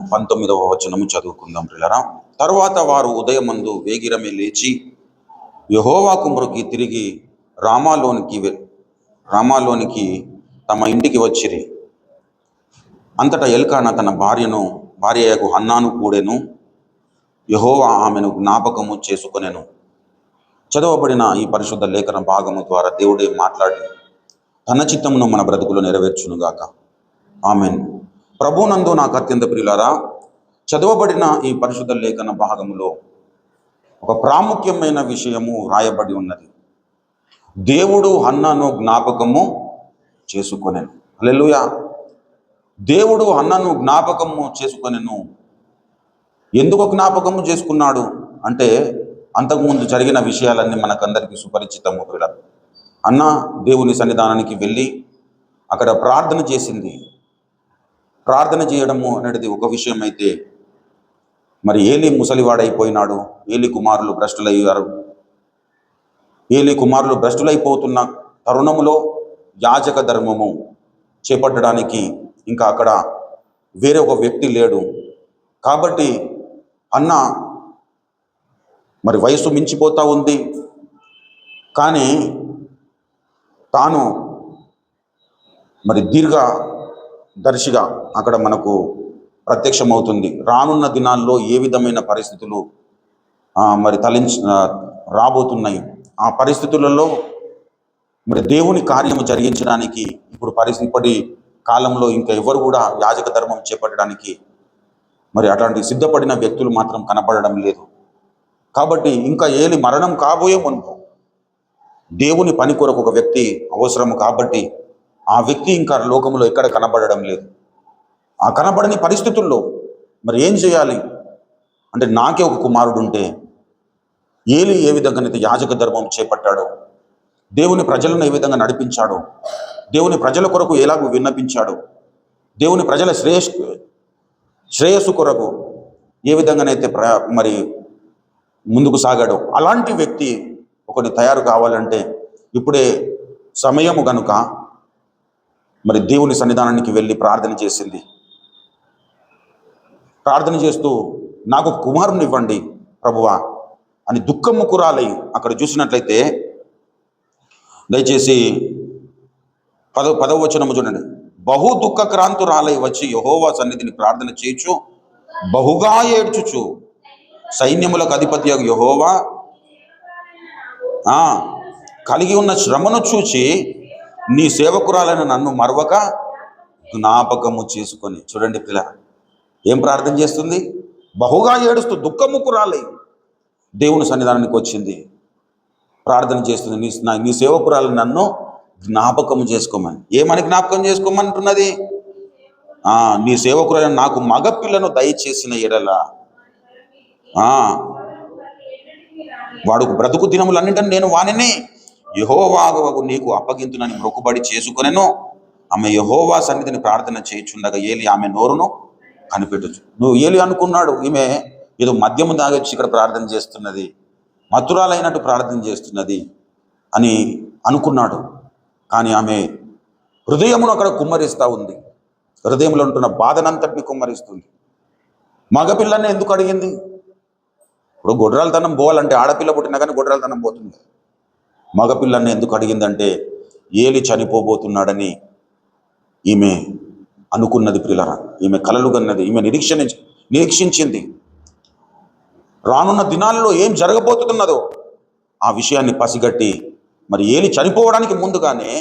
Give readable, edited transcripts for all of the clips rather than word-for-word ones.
19వ వచనము చదువుకుందాం పిల్లరా. తరువాత వారు ఉదయమందు వేగిరమే లేచి యెహోవాకు మొరకి తిరిగి రామాలోనికి తమ ఇంటికి వచ్చిరి. అంతటా ఎల్కానా తన భార్యయగు హన్నాను కూడెను. యెహోవా ఆమెను జ్ఞాపకము చేసుకొనెను. చదవబడిన ఈ పరిశుద్ధ లేఖన భాగము ద్వారా దేవుడే మాట్లాడి తన చిత్తమును మన బ్రతుకులు నెరవేర్చునుగాక. ఆమెన్. ప్రభునందు నాకు అత్యంత ప్రియులారా, చదవబడిన ఈ పరిశుద్ధ లేఖన భాగములో ఒక ప్రాముఖ్యమైన విషయము రాయబడి ఉన్నది. దేవుడు హన్నను జ్ఞాపకము చేసుకొనెను. హల్లెలూయా. దేవుడు హన్నను జ్ఞాపకము చేసుకొనెను. ఎందుకు జ్ఞాపకము చేసుకున్నాడు అంటే, అంతకుముందు జరిగిన విషయాలన్నీ మనకందరికీ సుపరిచితము. అన్న దేవుని సన్నిధానానికి వెళ్ళి అక్కడ ప్రార్థన చేసింది. ప్రార్థన చేయడము అనేది ఒక విషయం అయితే, మరి ఏలీ ముసలివాడైపోయినాడు. ఏలీ కుమారులు భ్రష్టులైపోతున్న తరుణములో యాజక ధర్మము చేపట్టడానికి ఇంకా అక్కడ వేరే ఒక వ్యక్తి లేడు. కాబట్టి అన్న మరి వయసు మించిపోతూ ఉంది, కానీ తాను మరి దీర్ఘదర్శిగా అక్కడ మనకు ప్రత్యక్షమవుతుంది. రానున్న దినాల్లో ఏ విధమైన పరిస్థితులు మరి రాబోతున్నాయి. ఆ పరిస్థితులలో మరి దేవుని కార్యము జరిగించడానికి ఇప్పటి కాలంలో ఇంకా ఎవరు కూడా యాజక ధర్మం చేపట్టడానికి మరి అట్లాంటి సిద్ధపడిన వ్యక్తులు మాత్రం కనపడడం లేదు. కాబట్టి ఇంకా ఏలి మరణం కాబోయే మునుపు దేవుని పని కొరకు ఒక వ్యక్తి అవసరం. కాబట్టి ఆ వ్యక్తి ఇంకా లోకంలో ఎక్కడ కనబడడం లేదు. ఆ కనబడని పరిస్థితుల్లో మరి ఏం చేయాలి అంటే, నాకే ఒక కుమారుడు ఉంటే ఏలి ఏ విధంగానైతే యాజక ధర్మం చేపట్టాడో, దేవుని ప్రజలను ఏ విధంగా నడిపించాడో, దేవుని ప్రజల కొరకు ఎలాగూ విన్నపించాడో, దేవుని ప్రజల శ్రేయస్సు కొరకు ఏ విధంగానైతే మరి ముందుకు సాగాడో, అలాంటి వ్యక్తి ఒకటి తయారు కావాలంటే ఇప్పుడే సమయము గనుక మరి దేవుని సన్నిధానానికి వెళ్ళి ప్రార్థన చేసింది. ప్రార్థన చేస్తూ, నాకు కుమారుని ఇవ్వండి ప్రభువా అని దుఃఖముకురాలై అక్కడ చూసినట్లయితే, దయచేసి 10వ వచనము చూడండి. బహు దుఃఖక్రాంతురాలై వచ్చి యెహోవా సన్నిధిని ప్రార్థన చేయొచ్చు, బహుగా ఏడ్చుచు సైన్యములకు అధిపతి యెహోవా కలిగి ఉన్న శ్రమను చూచి నీ సేవకురాలైన నన్ను మరవక జ్ఞాపకము చేసుకొని. చూడండి పిల్ల ఏం ప్రార్థన చేస్తుంది. బహుగా ఏడుస్తూ దుఃఖముకురాలై దేవుని సన్నిధానానికి వచ్చింది, ప్రార్థన చేస్తుంది. నీ సేవకురాలను నన్ను జ్ఞాపకము చేసుకోమని. ఏమని జ్ఞాపకం చేసుకోమంటున్నది? నీ సేవకురాలను నాకు మగపిల్లను దయచేసిన ఎడల వాడుకు బ్రతుకు దినములన్నింటినీ నేను వానిని యెహోవాకు నీకు అప్పగింతునని మొక్కుబడి చేసుకొనెను. ఆమె యెహోవా సన్నిధిని ప్రార్థన చేయుచుండగా ఏలి ఆమె నోరును కనిపెట్టచ్చు. నువ్వు ఏలి అనుకున్నాడు, ఈమె ఏదో మద్యము తాగొచ్చి ఇక్కడ ప్రార్థన చేస్తున్నది, మత్తురాలైనట్టు ప్రార్థన చేస్తున్నది అని అనుకున్నాడు. కానీ ఆమె హృదయమును అక్కడ కుమ్మరిస్తూ ఉంది. హృదయంలో ఉంటున్న బాధనంతటిని కుమ్మరిస్తుంది. మగపిల్లని ఎందుకు అడిగింది? ఇప్పుడు గొడ్రాలతనం పోవాలంటే, ఆడపిల్ల పుట్టినా కానీ గొడ్రాలతనం పోతుంది. మగపిల్లని ఎందుకు అడిగిందంటే, ఏలి చనిపోబోతున్నాడని ఈమె అనుకున్నది. ప్రియులారా, ఈమె కలలు కన్నది, ఈమె నిరీక్షించింది. రానున్న దినాల్లో ఏం జరగబోతున్నదో ఆ విషయాన్ని పసిగట్టి, మరి ఏలి చనిపోవడానికి ముందుగానే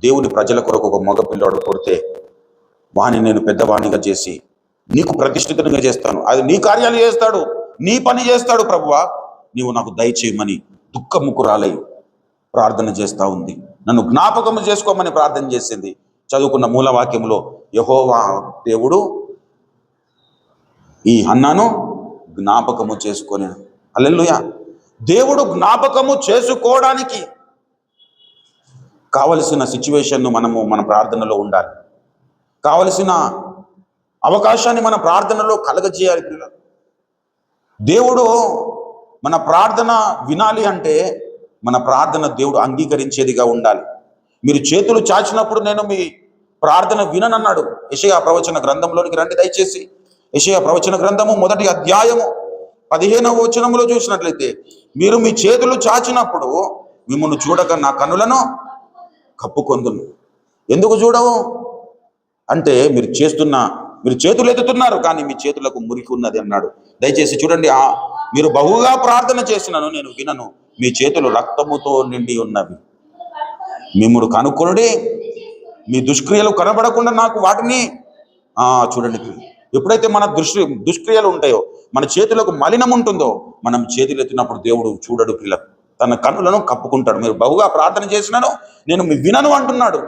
దేవుని ప్రజల కొరకు ఒక మగపిల్లాడు కొడితే వాణ్ణి నేను పెద్దవాణిగా చేసి నీకు ప్రతిష్ఠితునిగా చేస్తాను, అది నీ కార్యాలు చేస్తాడు, నీ పని చేస్తాడు ప్రభువా, నీవు నాకు దయచేయమని దుఃఖముకురాలై ప్రార్థన చేస్తూ ఉంది. నన్ను జ్ఞాపకము చేసుకోమని ప్రార్థన చేసింది. చదువుకున్న మూలవాక్యంలో యెహోవా దేవుడు ఈ హన్నాను జ్ఞాపకము చేసుకొని. హల్లెలూయా. దేవుడు జ్ఞాపకము చేసుకోవడానికి కావలసిన సిచ్యువేషన్ను మన ప్రార్థనలో ఉండాలి. కావలసిన అవకాశాన్ని మన ప్రార్థనలో కలగజేయాలి. దేవుడు మన ప్రార్థన వినాలి అంటే మన ప్రార్థన దేవుడు అంగీకరించేదిగా ఉండాలి. మీరు చేతులు చాచినప్పుడు నేను మీ ప్రార్థన విననన్నాడు. యెషయా ప్రవచన గ్రంథంలోనికి రండి దయచేసి. యెషయా ప్రవచన గ్రంథము 1వ అధ్యాయము 15వ వచనములో చూసినట్లయితే, మీరు మీ చేతులు చాచినప్పుడు మిమ్మల్ని చూడక నా కన్నులను కప్పుకొందును. ఎందుకు చూడవు అంటే మీరు చేతులు ఎత్తుతున్నారు కానీ మీ చేతులకు మురికి ఉన్నది అన్నాడు. దయచేసి చూడండి, మీరు బహుగా ప్రార్థన చేసినను నేను వినను, మీ చేతులు రక్తముతో నిండి ఉన్నవి. మిమ్ముడు కనుక్కొనుడి, మీ దుష్క్రియలు కనబడకుండా నాకు వాటిని చూడండి. ఎప్పుడైతే మన దుష్క్రియలు ఉంటాయో, మన చేతులకు మలినం ఉంటుందో, మనం చేతులు ఎత్తినప్పుడు దేవుడు చూడడు పిల్ల, తన కన్నులను కప్పుకుంటాడు. మీరు బహుగా ప్రార్థన చేసినాను నేను వినను అంటున్నాడు.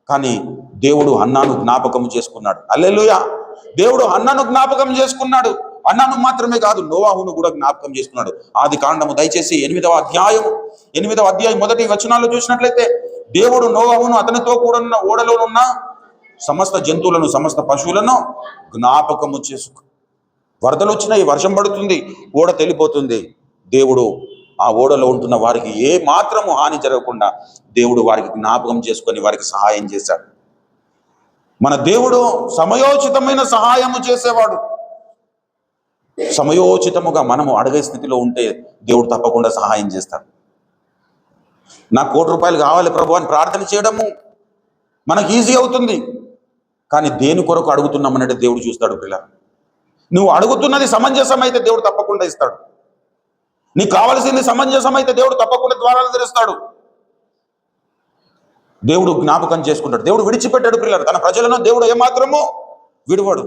కానీ దేవుడు హన్నాను జ్ఞాపకం చేసుకున్నాడు. హల్లెలూయా. దేవుడు హన్నాను జ్ఞాపకం చేసుకున్నాడు. హన్నాను మాత్రమే కాదు, నోవాహును కూడా జ్ఞాపకం చేసుకున్నాడు. ఆది కాండము దయచేసి 8వ అధ్యాయం 1వ వచనాల్లో చూసినట్లయితే, దేవుడు నోవాహును అతనితో కూడా ఉన్న ఓడలోనున్న సమస్త జంతువులను సమస్త పశువులను జ్ఞాపకము చేసుకు. వరదలు వచ్చినాయి, వర్షం పడుతుంది, ఓడ తెలిపోతుంది. దేవుడు ఆ ఓడలో ఉంటున్న వారికి ఏ మాత్రము హాని జరగకుండా దేవుడు వారికి జ్ఞాపకం చేసుకొని వారికి సహాయం చేశాడు. మన దేవుడు సమయోచితమైన సహాయము చేసేవాడు. సమయోచితముగా మనము అడగే స్థితిలో ఉంటే దేవుడు తప్పకుండా సహాయం చేస్తాడు. నాకు ₹1,00,00,000 కావాలి ప్రభు అని ప్రార్థన చేయడము మనకు ఈజీ అవుతుంది. కానీ దేని కొరకు అడుగుతున్నామనంటే దేవుడు చూస్తాడు. పిల్ల, నువ్వు అడుగుతున్నది సమంజసమైతే దేవుడు తప్పకుండా ఇస్తాడు. నీకు కావలసింది సమంజసమైతే దేవుడు తప్పకుండా ద్వారాలు తెరుస్తాడు. దేవుడు జ్ఞాపకం చేసుకుంటాడు. దేవుడు విడిచిపెట్టాడు పిల్లలు, తన ప్రజలను దేవుడు ఏమాత్రము విడువాడు.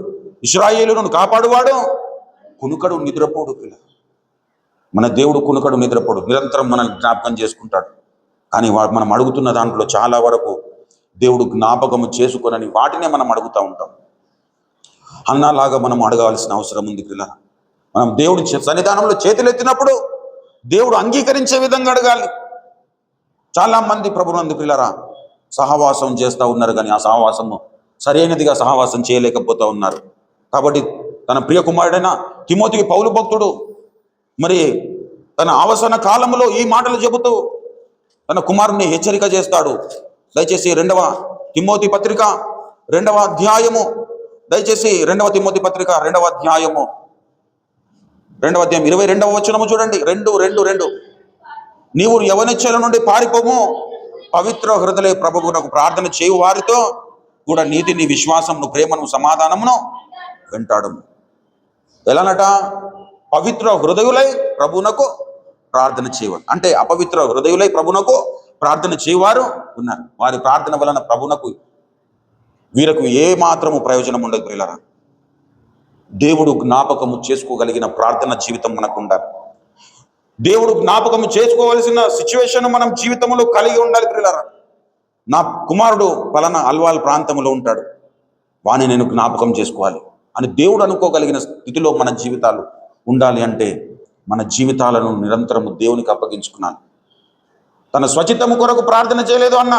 ఇశ్రాయేలును కాపాడువాడు, కునుకడు నిద్రపోడు. పిల్ల, మన దేవుడు కునుకడు నిద్రపోడు, నిరంతరం మనల్ని జ్ఞాపకం చేసుకుంటాడు. కానీ మనం అడుగుతున్న దాంట్లో చాలా వరకు దేవుడు జ్ఞాపకము చేసుకొనని వాటినే మనం అడుగుతూ ఉంటాం. అన్నలాగా మనం అడగాల్సిన అవసరం ఉంది. పిల్ల, మనం దేవుడి సన్నిధానంలో చేతులెత్తినప్పుడు దేవుడు అంగీకరించే విధంగా అడగాలి. చాలా మంది ప్రభునందు పిల్లరా సహవాసం చేస్తూ ఉన్నారు, కానీ ఆ సహవాసము సరైనదిగా సహవాసం చేయలేకపోతూ ఉన్నారు. కాబట్టి తన ప్రియ కుమారుడైన తిమోతికి పౌలు భక్తుడు మరి తన అవసర కాలంలో ఈ మాటలు చెబుతూ తన కుమారుని హెచ్చరిక చేస్తాడు. దయచేసి 2వ తిమోతి పత్రిక 2వ అధ్యాయము, దయచేసి 2వ తిమోతి పత్రిక 2వ అధ్యాయము 22వ వచనము చూడండి. 2:2 నీవు యవనెచ్చల నుండి పారిపోము, పవిత్ర హృదయ ప్రభువునకు ప్రార్థన చేయు వారితో కూడా నీతిని, విశ్వాసమును, ప్రేమను, సమాధానమును వెంటాడము. ఎలానట? పవిత్ర హృదయులై ప్రభువునకు ప్రార్థన చేయవారు. అంటే అపవిత్ర హృదయులై ప్రభువునకు ప్రార్థన చేయవారు ఉన్నారు. వారి ప్రార్థన వలన ప్రభువునకు వీరకు ఏ మాత్రము ప్రయోజనం ఉండదు. ప్రియులారా, దేవుడు జ్ఞాపకము చేసుకోగలిగిన ప్రార్థన జీవితం మనకు ఉండాలి. దేవుడు జ్ఞాపకము చేసుకోవలసిన సిచ్యువేషన్ మనం జీవితంలో కలిగి ఉండాలి. ప్రియులారా, నా కుమారుడు పలానా అల్వాల్ ప్రాంతంలో ఉంటాడు, వాని నేను జ్ఞాపకం చేసుకోవాలి అని దేవుడు అనుకోగలిగిన స్థితిలో మన జీవితాలు ఉండాలి. అంటే మన జీవితాలను నిరంతరము దేవునికి అప్పగించుకున్నాను. తన స్వచిత్తము కొరకు ప్రార్థన చేయలేదు అన్న,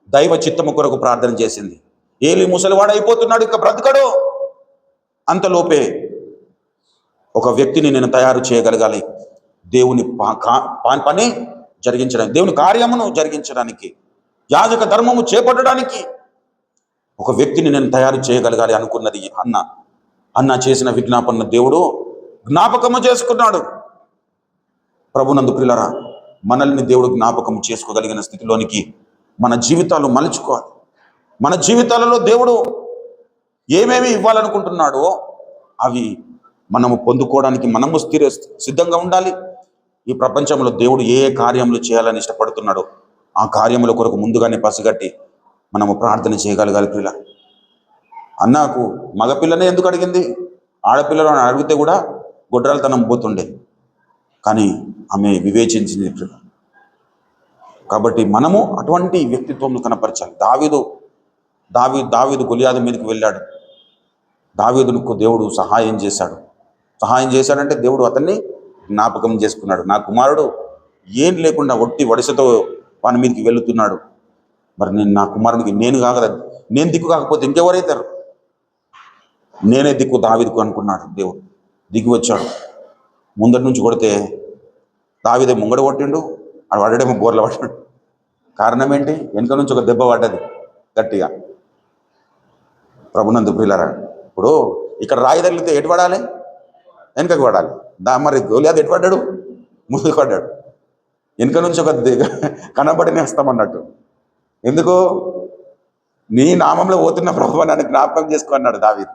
దైవ చిత్తము కొరకు ప్రార్థన చేసింది. ఏలి ముసలివాడు అయిపోతున్నాడు, ఇక బ్రతకడు. అంతలోపే ఒక వ్యక్తిని నేను తయారు చేయగలగాలి, దేవుని పని జరిగించడానికి, దేవుని కార్యమును జరిగించడానికి, యాజక ధర్మము చేపట్టడానికి ఒక వ్యక్తిని నేను తయారు చేయగలగాలి అనుకున్నది అన్న చేసిన విజ్ఞాపన దేవుడు జ్ఞాపకము చేసుకున్నాడు. ప్రభునందు ప్రియులారా, మనల్ని దేవుడు జ్ఞాపకం చేసుకోగలిగిన స్థితిలోనికి మన జీవితాలు మలుచుకోవాలి. మన జీవితాలలో దేవుడు ఏమేమి ఇవ్వాలనుకుంటున్నాడో అవి మనము పొందుకోవడానికి మనము సిద్ధంగా ఉండాలి. ఈ ప్రపంచంలో దేవుడు ఏ కార్యములు చేయాలని ఇష్టపడుతున్నాడో ఆ కార్యముల కొరకు ముందుగానే పసిగట్టి మనము ప్రార్థన చేయగలగాలి. పిల్ల, అన్నకు మగపిల్లనే ఎందుకు అడిగింది? ఆడపిల్లను అడిగితే కూడా గొడ్రాలతనం పోతుండే, కానీ ఆమె వివేచించింది. కాబట్టి మనము అటువంటి వ్యక్తిత్వం కనపరచాలి. దావీదు గొలియాదు మీదకి వెళ్ళాడు. దావీదుకు దేవుడు సహాయం చేశాడంటే దేవుడు అతన్ని జ్ఞాపకం చేసుకున్నాడు. నా కుమారుడు ఏం లేకుండా ఒట్టి వడిసతో వాని మీదకి వెళుతున్నాడు, మరి నా కుమారునికి నేను దిక్కు కాకపోతే ఇంకెవరైతారు? నేనే దిక్కు దావీదుకు అనుకున్నాడు. దేవుడు దిగి వచ్చాడు. ముందటి నుంచి కొడితే దావీదే ముంగడ కొట్టిండు, ఆడు వాడేమో బోర్ల పడ్డాడు. కారణం ఏంటి? వెనుక నుంచి ఒక దెబ్బ పడ్డది గట్టిగా. ప్రభునందు ప్రియులారా, ఇప్పుడు ఇక్కడ రాయి తగిలితే ఎటు పడాలి? వెనుకకు పడాలి. మరి గోలియాతు ఎటు పడ్డాడు? ముందుకు పడ్డాడు. వెనుక నుంచి ఒక కనబడినేస్తామన్నట్టు. ఎందుకు? నీ నామంలో పోతున్న ప్రభువా నన్ను జ్ఞాపకం చేసుకో అన్నాడు దావీదు.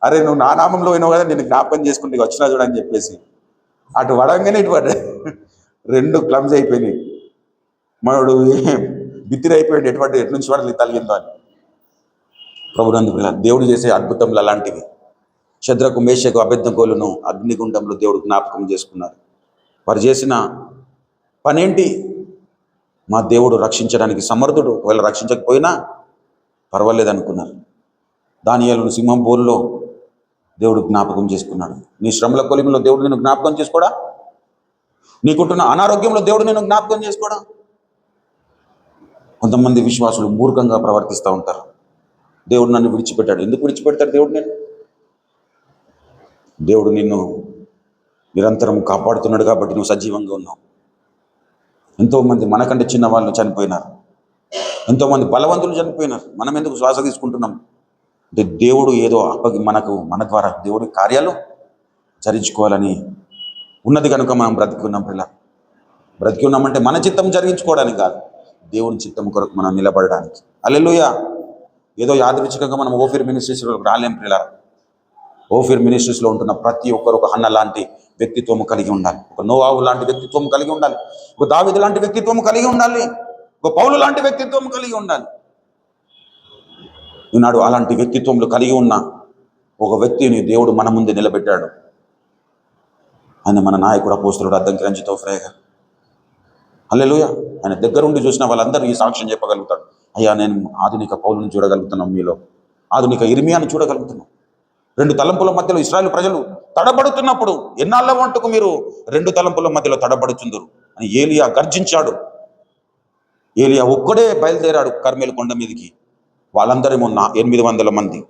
అరే నువ్వు నా నామంలో పోయినావు కదా, నేను జ్ఞాపకం చేసుకుంటే వచ్చినా చూడని చెప్పేసి అటు వడంగానే ఇటు పడ్డాడు. రెండు క్లమ్స్ అయిపోయినాయి. మనడు బిత్తిరి అయిపోయాడు. ఎటు నుంచి పడలేదు తలిగిందో అని. ప్రభునందు దేవుడు చేసే అద్భుతములు అలాంటివి. శద్రకు, మేషకు, అబేద్నెగోలను అగ్నిగుండంలో దేవుడు జ్ఞాపకం చేసుకున్నాడు. వారు చేసిన పనేంటి? మా దేవుడు రక్షించడానికి సమర్థుడు, ఒకవేళ రక్షించకపోయినా పర్వాలేదు అనుకున్నారు. దానియేలును సింహం బోరులో దేవుడు జ్ఞాపకం చేసుకున్నాడు. నీ శ్రమల కొలిమిలో దేవుడు నేను జ్ఞాపకం చేసుకోడా? నీకుంటున్న అనారోగ్యంలో దేవుడు నేను జ్ఞాపకం చేసుకోడా? కొంతమంది విశ్వాసులు మూర్ఖంగా ప్రవర్తిస్తూ ఉంటారు. దేవుడు నన్ను విడిచిపెట్టాడు. ఎందుకు విడిచిపెడతాడు దేవుడు? దేవుడు నిన్ను నిరంతరం కాపాడుతున్నాడు కాబట్టి నువ్వు సజీవంగా ఉన్నావు. ఎంతోమంది మనకంటే చిన్న వాళ్ళు చనిపోయినారు. ఎంతోమంది బలవంతులు చనిపోయినారు. మనం ఎందుకు శ్వాస తీసుకుంటున్నాం అంటే దేవుడు ఏదో మన ద్వారా దేవుడి కార్యాలు జరిగించుకోవాలని ఉన్నది కనుక మనం బ్రతికున్నాం. బ్రతికి ఉన్నామంటే మన చిత్తం జరిగించుకోవడానికి కాదు, దేవుని చిత్తం కొరకు మనం నిలబడడానికి. హల్లెలూయా. ఏదో యాదృచ్ఛికంగా మనం ఓఫీర్ మినిస్ట్రీస్లో రాలేం పిల్లలు. ఓఫీర్ మినిస్ట్రీస్లో ఉంటున్న ప్రతి ఒక్కరు ఒక హన్న లాంటి వ్యక్తిత్వం కలిగి ఉండాలి. ఒక నోవాహు లాంటి వ్యక్తిత్వం కలిగి ఉండాలి. ఒక దావీదు లాంటి వ్యక్తిత్వం కలిగి ఉండాలి. ఒక పౌలు లాంటి వ్యక్తిత్వం కలిగి ఉండాలి. ఈనాడు అలాంటి వ్యక్తిత్వంలో కలిగి ఉన్న ఒక వ్యక్తిని దేవుడు మన ముందే నిలబెట్టాడు. ఆయన మన నాయకుడు అపోస్తలుడు అద్దంకి రంజిత్ తోఫ్రే గారు. హల్లెలూయా. ఆయన దగ్గరుండి చూసిన వాళ్ళందరూ ఈ సాక్ష్యం చెప్పగలుగుతాడు. అయ్యా నేను ఆధునిక పౌలుని చూడగలుగుతున్నాం, మీలో ఆధునిక ఇర్మియాను చూడగలుగుతున్నాం. రెండు తలంపుల మధ్యలో ఇశ్రాయేలు ప్రజలు తడబడుతున్నప్పుడు ఎన్నాళ్ళ వంటకు మీరు రెండు తలంపుల మధ్యలో తడబడుతుందరు అని ఏలియా గర్జించాడు. ఏలియా ఒక్కడే బయలుదేరాడు కర్మేలు కొండ మీదకి. వాళ్ళందరేమో 800 మంది,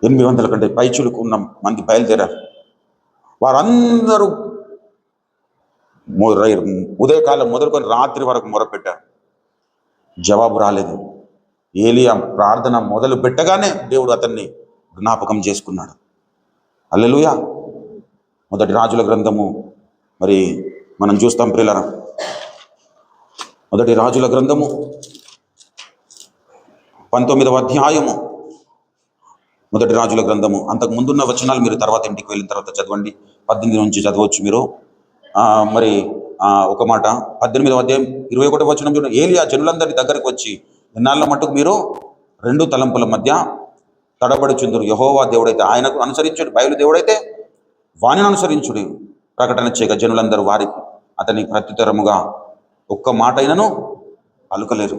800 కంటే పైచులకు ఉన్న మంది బయలుదేరారు. వారందరూ ఉదయకాలం మొదలుకొని రాత్రి వరకు మొరపెట్టారు. జవాబు రాలేదు. ఏలియా ప్రార్థన మొదలు పెట్టగానే దేవుడు అతన్ని జ్ఞాపకం చేసుకున్నాడు. హల్లెలూయా. మొదటి రాజుల గ్రంథము మరి మనం చూస్తాం ప్రియులారా. మొదటి రాజుల గ్రంథము 19వ అధ్యాయము. మొదటి రాజుల గ్రంథము అంతకు ముందున్న వచనాలు మీరు తర్వాత ఇంటికి వెళ్ళిన తర్వాత చదవండి. 18 నుంచి చదవచ్చు మీరు. మరి ఒక మాట 18వ అధ్యాయం 21వ వచనం చూడండి. ఏలియా జనులందరి దగ్గరికి వచ్చి, ఎన్నాళ్ళ మట్టుకు మీరు రెండు తలంపుల మధ్య తడబడుచుందురు. యెహోవా దేవుడైతే ఆయనకు అనుసరించుడు, బయలు దేవుడైతే వాణిని అనుసరించుడు ప్రకటన చేయగా జనులందరూ వారికి అతని ప్రత్యుత్తరముగా ఒక్క మాట అయినను పలుకలేరు.